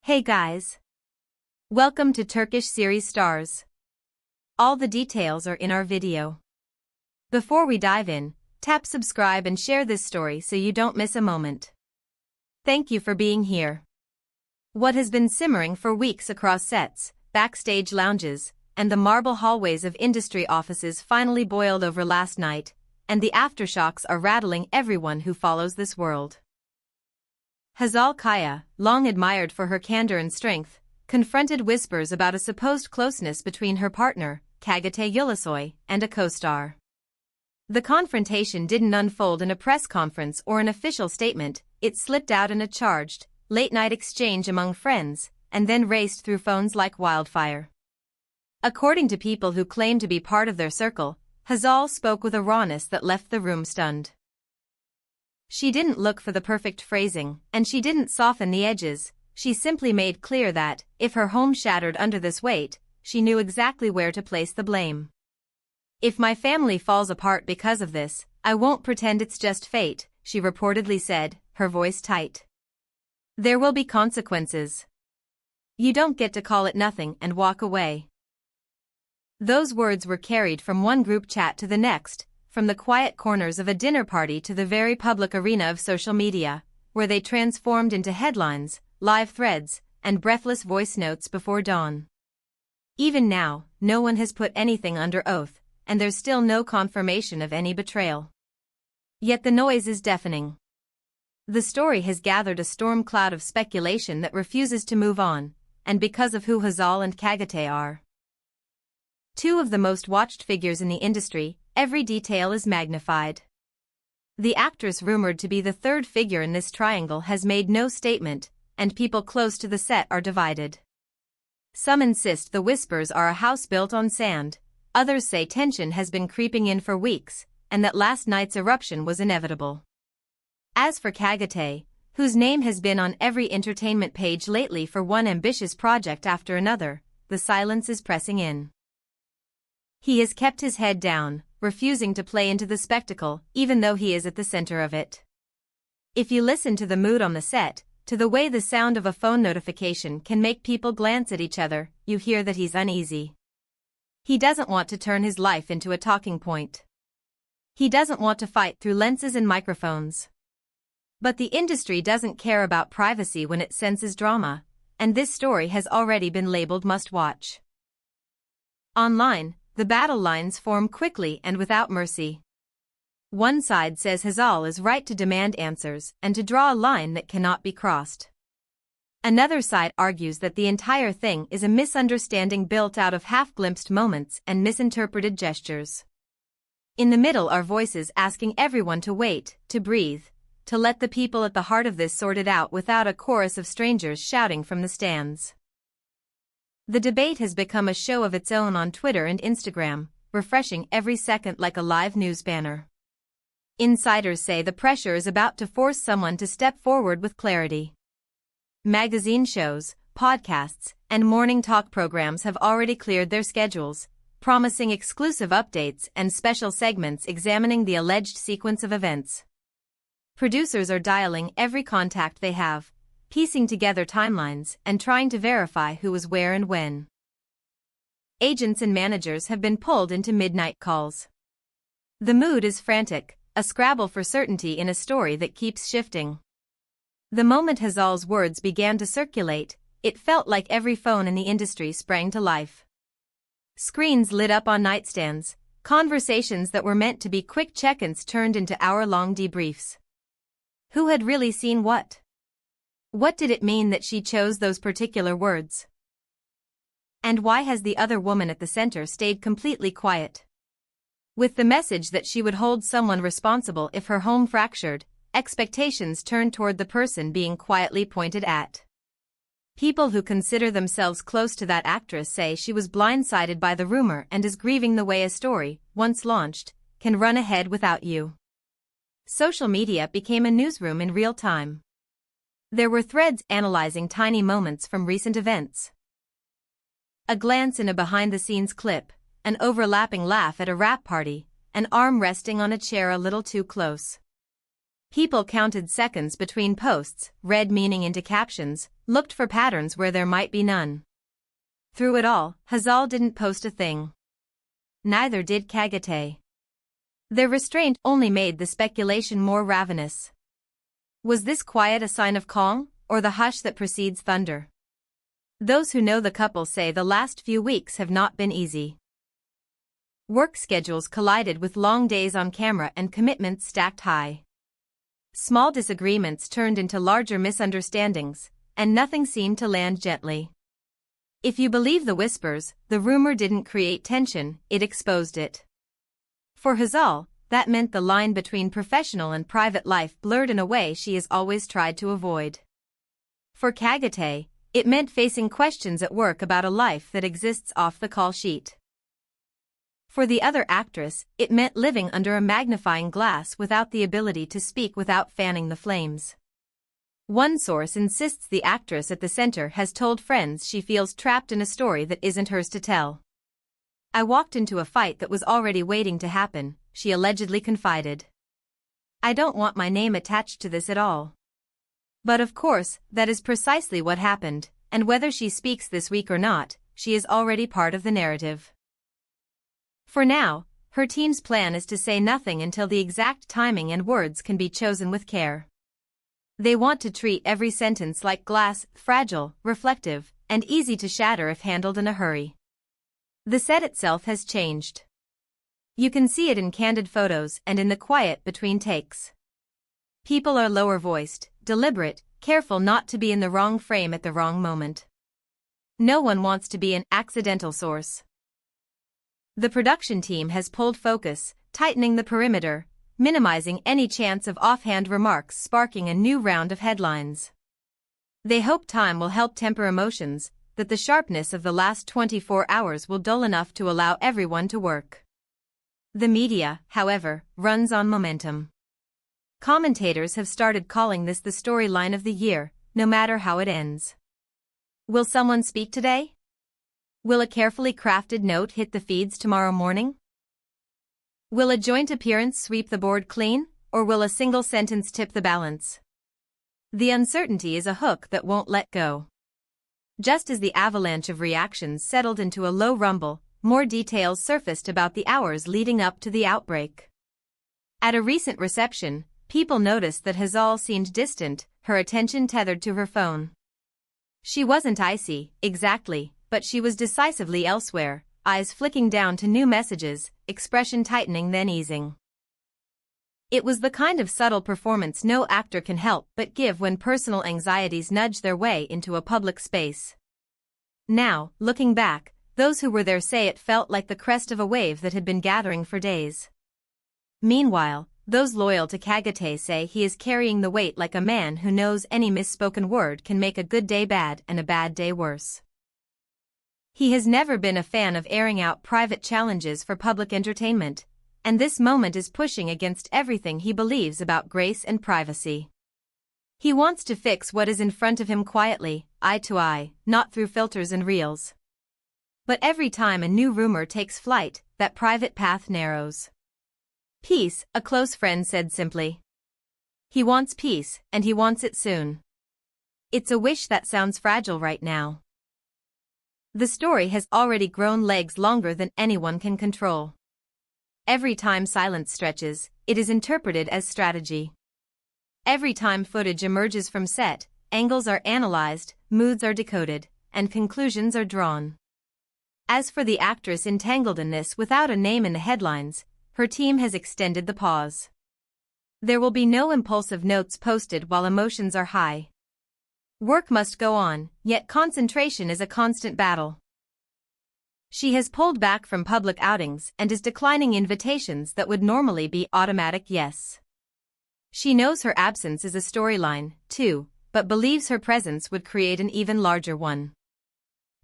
Hey guys! Welcome to Turkish series stars. All the details are in our video. Before we dive in, tap subscribe and share this story so you don't miss a moment. Thank you for being here. What has been simmering for weeks across sets, backstage lounges, and the marble hallways of industry offices finally boiled over last night, and the aftershocks are rattling everyone who follows this world. Hazal Kaya, long admired for her candor and strength, confronted whispers about a supposed closeness between her partner, Çağatay Ulusoy, and a co-star. The confrontation didn't unfold in a press conference or an official statement, it slipped out in a charged, late-night exchange among friends, and then raced through phones like wildfire. According to people who claim to be part of their circle, Hazal spoke with a rawness that left the room stunned. She didn't look for the perfect phrasing, and she didn't soften the edges, she simply made clear that, if her home shattered under this weight, she knew exactly where to place the blame. "If my family falls apart because of this, I won't pretend it's just fate," she reportedly said, her voice tight. "There will be consequences. You don't get to call it nothing and walk away." Those words were carried from one group chat to the next, from the quiet corners of a dinner party to the very public arena of social media, where they transformed into headlines, live threads, and breathless voice notes before dawn. Even now, no one has put anything under oath, and there's still no confirmation of any betrayal. Yet the noise is deafening. The story has gathered a storm cloud of speculation that refuses to move on, and because of who Hazal and Çağatay are. Two of the most watched figures in the industry, every detail is magnified. The actress rumored to be the third figure in this triangle has made no statement, and people close to the set are divided. Some insist the whispers are a house built on sand, others say tension has been creeping in for weeks, and that last night's eruption was inevitable. As for Çağatay, whose name has been on every entertainment page lately for one ambitious project after another, the silence is pressing in. He has kept his head down, refusing to play into the spectacle, even though he is at the center of it. If you listen to the mood on the set, to the way the sound of a phone notification can make people glance at each other, you hear that he's uneasy. He doesn't want to turn his life into a talking point. He doesn't want to fight through lenses and microphones. But the industry doesn't care about privacy when it senses drama, and this story has already been labeled must-watch. Online, the battle lines form quickly and without mercy. One side says Hazal is right to demand answers and to draw a line that cannot be crossed. Another side argues that the entire thing is a misunderstanding built out of half-glimpsed moments and misinterpreted gestures. In the middle are voices asking everyone to wait, to breathe, to let the people at the heart of this sort it out without a chorus of strangers shouting from the stands. The debate has become a show of its own on Twitter and Instagram, refreshing every second like a live news banner. Insiders say the pressure is about to force someone to step forward with clarity. Magazine shows, podcasts, and morning talk programs have already cleared their schedules, promising exclusive updates and special segments examining the alleged sequence of events. Producers are dialing every contact they have, piecing together timelines and trying to verify who was where and when. Agents and managers have been pulled into midnight calls. The mood is frantic, a scrabble for certainty in a story that keeps shifting. The moment Hazal's words began to circulate, it felt like every phone in the industry sprang to life. Screens lit up on nightstands, conversations that were meant to be quick check-ins turned into hour-long debriefs. Who had really seen what? What did it mean that she chose those particular words? And why has the other woman at the center stayed completely quiet? With the message that she would hold someone responsible if her home fractured, expectations turned toward the person being quietly pointed at. People who consider themselves close to that actress say she was blindsided by the rumor and is grieving the way a story, once launched, can run ahead without you. Social media became a newsroom in real time. There were threads analyzing tiny moments from recent events. A glance in a behind-the-scenes clip, an overlapping laugh at a rap party, an arm resting on a chair a little too close. People counted seconds between posts, read meaning into captions, looked for patterns where there might be none. Through it all, Hazal didn't post a thing. Neither did Çağatay. Their restraint only made the speculation more ravenous. Was this quiet a sign of calm, or the hush that precedes thunder? Those who know the couple say the last few weeks have not been easy. Work schedules collided with long days on camera and commitments stacked high. Small disagreements turned into larger misunderstandings, and nothing seemed to land gently. If you believe the whispers, the rumor didn't create tension, it exposed it. For Hazal, that meant the line between professional and private life blurred in a way she has always tried to avoid. For Çağatay, it meant facing questions at work about a life that exists off the call sheet. For the other actress, it meant living under a magnifying glass without the ability to speak without fanning the flames. One source insists the actress at the center has told friends she feels trapped in a story that isn't hers to tell. "I walked into a fight that was already waiting to happen," she allegedly confided. "I don't want my name attached to this at all." But of course, that is precisely what happened, and whether she speaks this week or not, she is already part of the narrative. For now, her team's plan is to say nothing until the exact timing and words can be chosen with care. They want to treat every sentence like glass, fragile, reflective, and easy to shatter if handled in a hurry. The set itself has changed. You can see it in candid photos and in the quiet between takes. People are lower-voiced, deliberate, careful not to be in the wrong frame at the wrong moment. No one wants to be an accidental source. The production team has pulled focus, tightening the perimeter, minimizing any chance of offhand remarks sparking a new round of headlines. They hope time will help temper emotions, that the sharpness of the last 24 hours will dull enough to allow everyone to work. The media, however, runs on momentum. Commentators have started calling this the storyline of the year, no matter how it ends. Will someone speak today? Will a carefully crafted note hit the feeds tomorrow morning? Will a joint appearance sweep the board clean, or will a single sentence tip the balance? The uncertainty is a hook that won't let go. Just as the avalanche of reactions settled into a low rumble, more details surfaced about the hours leading up to the outbreak. At a recent reception, people noticed that Hazal seemed distant, her attention tethered to her phone. She wasn't icy, exactly, but she was decisively elsewhere, eyes flicking down to new messages, expression tightening then easing. It was the kind of subtle performance no actor can help but give when personal anxieties nudge their way into a public space. Now, looking back, those who were there say it felt like the crest of a wave that had been gathering for days. Meanwhile, those loyal to Çağatay say he is carrying the weight like a man who knows any misspoken word can make a good day bad and a bad day worse. He has never been a fan of airing out private challenges for public entertainment, and this moment is pushing against everything he believes about grace and privacy. He wants to fix what is in front of him quietly, eye to eye, not through filters and reels. But every time a new rumor takes flight, that private path narrows. "Peace," a close friend said simply. He wants peace, and he wants it soon. It's a wish that sounds fragile right now. The story has already grown legs longer than anyone can control. Every time silence stretches, it is interpreted as strategy. Every time footage emerges from set, angles are analyzed, moods are decoded, and conclusions are drawn. As for the actress entangled in this without a name in the headlines, her team has extended the pause. There will be no impulsive notes posted while emotions are high. Work must go on, yet concentration is a constant battle. She has pulled back from public outings and is declining invitations that would normally be automatic yes. She knows her absence is a storyline, too, but believes her presence would create an even larger one.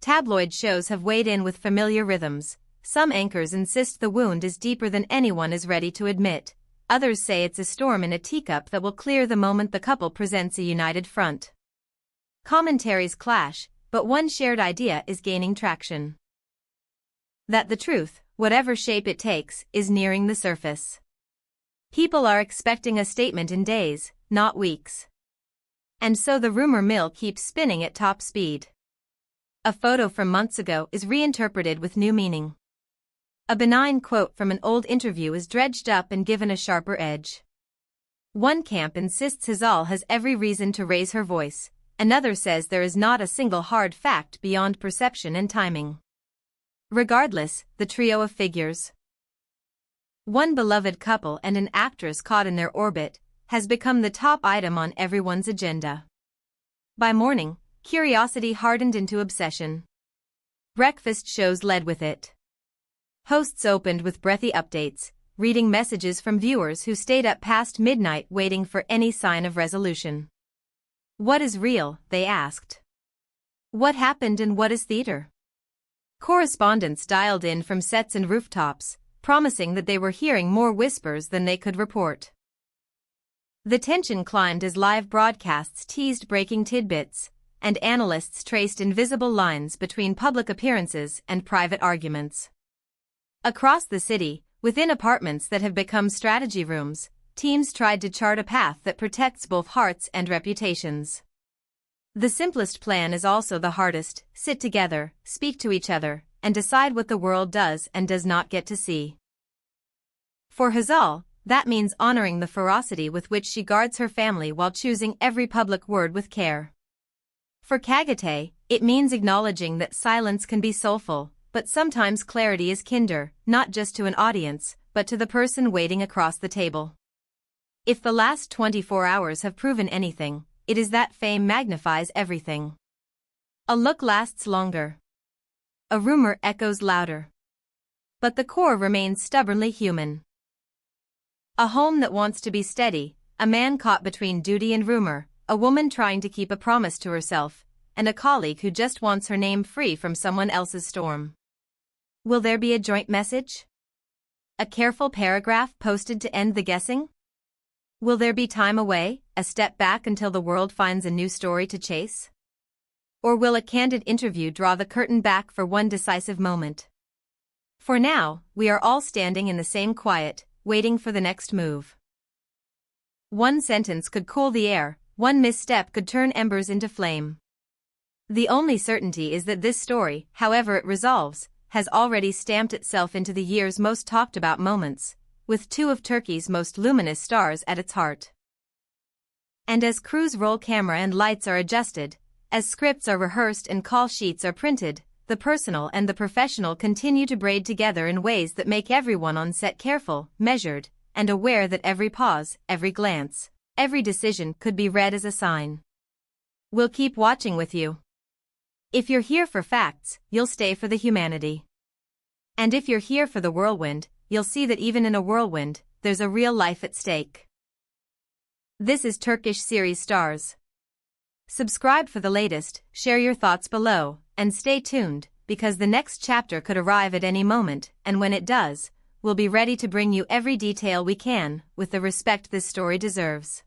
Tabloid shows have weighed in with familiar rhythms. Some anchors insist the wound is deeper than anyone is ready to admit. Others say it's a storm in a teacup that will clear the moment the couple presents a united front. Commentaries clash, but one shared idea is gaining traction. That the truth, whatever shape it takes, is nearing the surface. People are expecting a statement in days, not weeks. And so the rumor mill keeps spinning at top speed. A photo from months ago is reinterpreted with new meaning. A benign quote from an old interview is dredged up and given a sharper edge. One camp insists Hazal has every reason to raise her voice, another says there is not a single hard fact beyond perception and timing. Regardless, the trio of figures, one beloved couple and an actress caught in their orbit, has become the top item on everyone's agenda. By morning, curiosity hardened into obsession. Breakfast shows led with it. Hosts opened with breathy updates, reading messages from viewers who stayed up past midnight waiting for any sign of resolution. What is real, they asked. What happened and what is theater? Correspondents dialed in from sets and rooftops, promising that they were hearing more whispers than they could report. The tension climbed as live broadcasts teased breaking tidbits, and analysts traced invisible lines between public appearances and private arguments. Across the city, within apartments that have become strategy rooms, teams tried to chart a path that protects both hearts and reputations. The simplest plan is also the hardest: sit together, speak to each other, and decide what the world does and does not get to see. For Hazal, that means honoring the ferocity with which she guards her family while choosing every public word with care. For Çağatay, it means acknowledging that silence can be soulful, but sometimes clarity is kinder, not just to an audience, but to the person waiting across the table. If the last 24 hours have proven anything, it is that fame magnifies everything. A look lasts longer. A rumor echoes louder. But the core remains stubbornly human. A home that wants to be steady, a man caught between duty and rumor, a woman trying to keep a promise to herself, and a colleague who just wants her name free from someone else's storm. Will there be a joint message? A careful paragraph posted to end the guessing? Will there be time away, a step back until the world finds a new story to chase? Or will a candid interview draw the curtain back for one decisive moment? For now, we are all standing in the same quiet, waiting for the next move. One sentence could cool the air, one misstep could turn embers into flame. The only certainty is that this story, however it resolves, has already stamped itself into the year's most talked about moments, with two of Turkey's most luminous stars at its heart. And as crews roll camera and lights are adjusted, as scripts are rehearsed and call sheets are printed, the personal and the professional continue to braid together in ways that make everyone on set careful, measured, and aware that every pause, every glance, every decision could be read as a sign. We'll keep watching with you. If you're here for facts, you'll stay for the humanity. And if you're here for the whirlwind, you'll see that even in a whirlwind, there's a real life at stake. This is Turkish series Stars. Subscribe for the latest, share your thoughts below, and stay tuned, because the next chapter could arrive at any moment, and when it does, we'll be ready to bring you every detail we can, with the respect this story deserves.